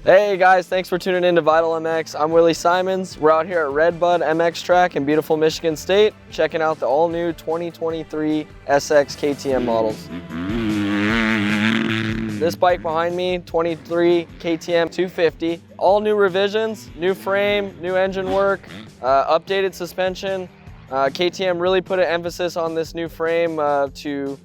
Hey guys, thanks for tuning in to Vital MX. I'm Willy Simons. We're out here at RedBud MX track in beautiful Michigan State, checking out the all-new 2023 SX KTM models. This bike behind me, 23 KTM 250, all new revisions, new frame, new engine work, updated suspension. KTM really put an emphasis on this new frame to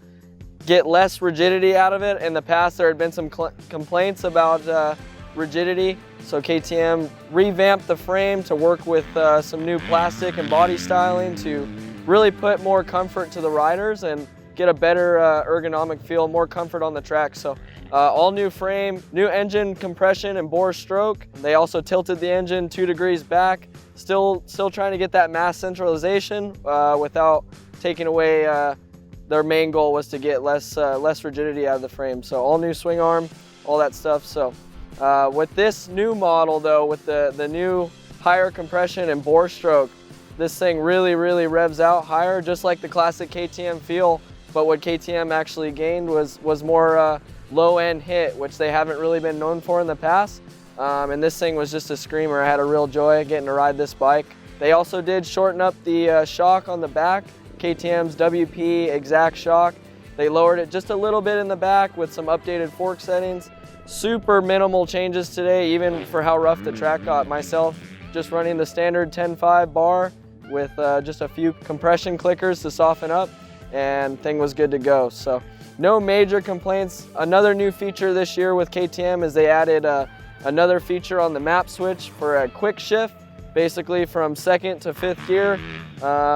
get less rigidity out of it. In the past, there had been some complaints about rigidity, so KTM revamped the frame to work with some new plastic and body styling to really put more comfort to the riders and get a better ergonomic feel, more comfort on the track. So all new frame, new engine compression and bore stroke. They also tilted the engine 2 degrees back, still trying to get that mass centralization without taking away. Their main goal was to get less rigidity out of the frame. So all new swing arm, all that stuff. So with this new model though, with the new higher compression and bore stroke, this thing really revs out higher, just like the classic KTM feel. But what KTM actually gained was more low-end hit, which they haven't really been known for in the past. And this thing was just a screamer. I had a real joy getting to ride this bike. They also did shorten up the shock on the back, KTM's WP exact shock. They lowered it just a little bit in the back with some updated fork settings. Super minimal changes today, even for how rough the track got. Myself, just running the standard 10.5 bar with just a few compression clickers to soften up, and thing was good to go. So no major complaints. Another new feature this year with KTM is they added another feature on the map switch for a quick shift, basically from 2nd to 5th gear.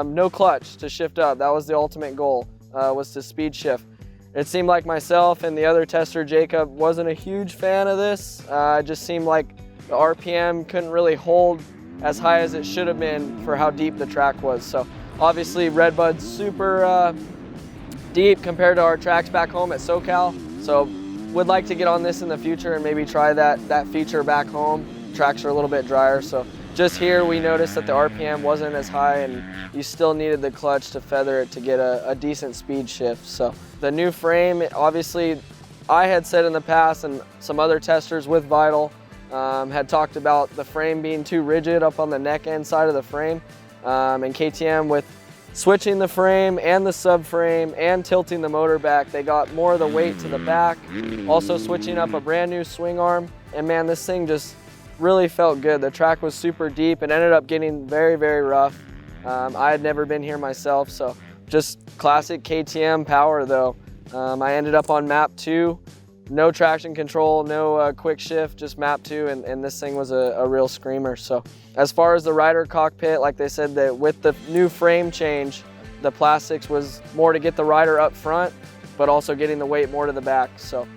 No clutch to shift up. That was the ultimate goal, was to speed shift. It seemed like myself and the other tester, Jacob, wasn't a huge fan of this. It just seemed like the RPM couldn't really hold as high as it should have been for how deep the track was. So obviously RedBud's super deep compared to our tracks back home at SoCal. So would like to get on this in the future and maybe try that feature back home. Tracks are a little bit drier. So just here we noticed that the RPM wasn't as high and you still needed the clutch to feather it to get a decent speed shift. So the new frame, obviously I had said in the past, and some other testers with Vital had talked about the frame being too rigid up on the neck end side of the frame. And KTM, with switching the frame and the subframe and tilting the motor back, they got more of the weight to the back. Also switching up a brand new swing arm, and man, this thing just really felt good. The track was super deep and ended up getting very rough. I had never been here myself, so just classic KTM power though. I ended up on map 2, no traction control, no quick shift, just map 2, and this thing was a real screamer. So as far as the rider cockpit, like they said, that with the new frame change, the plastics was more to get the rider up front, but also getting the weight more to the back. So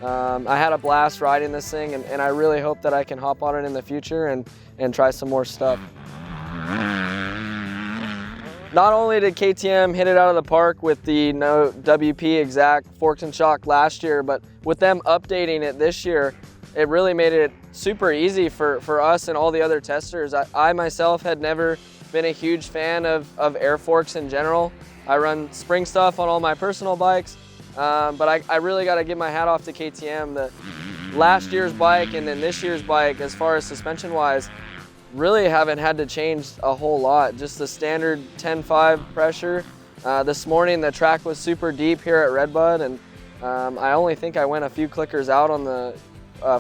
I had a blast riding this thing, and I really hope that I can hop on it in the future and try some more stuff. Not only did KTM hit it out of the park with the no WP exact forks and shock last year, but with them updating it this year, it really made it super easy for us and all the other testers. I myself had never been a huge fan of air forks in general. I run spring stuff on all my personal bikes, but I really got to give my hat off to KTM. The last year's bike and then this year's bike, as far as suspension wise, really haven't had to change a whole lot. Just the standard 10.5 pressure. This morning the track was super deep here at RedBud, and I only think I went a few clickers out on the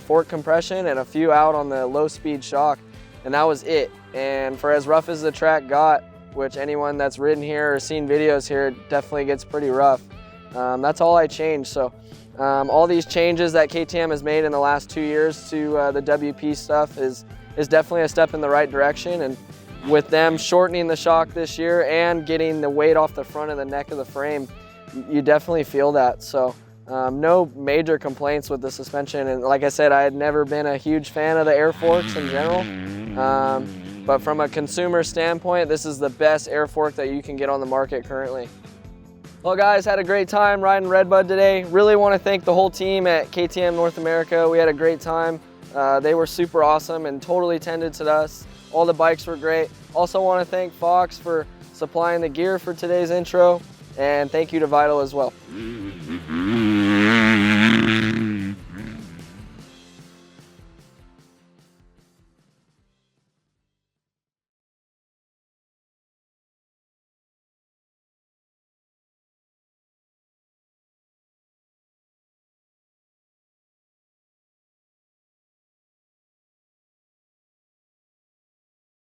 fork compression and a few out on the low speed shock, and that was it. And for as rough as the track got, which anyone that's ridden here or seen videos here, it definitely gets pretty rough. That's all I changed. So all these changes that KTM has made in the last 2 years to the WP stuff is definitely a step in the right direction. And with them shortening the shock this year and getting the weight off the front of the neck of the frame, you definitely feel that. So no major complaints with the suspension. And like I said, I had never been a huge fan of the air forks in general. But from a consumer standpoint, this is the best air fork that you can get on the market currently. Well guys, had a great time riding RedBud today. Really want to thank the whole team at KTM North America. We had a great time. They were super awesome and totally tended to us. All the bikes were great. Also want to thank Fox for supplying the gear for today's intro, and thank you to Vital as well.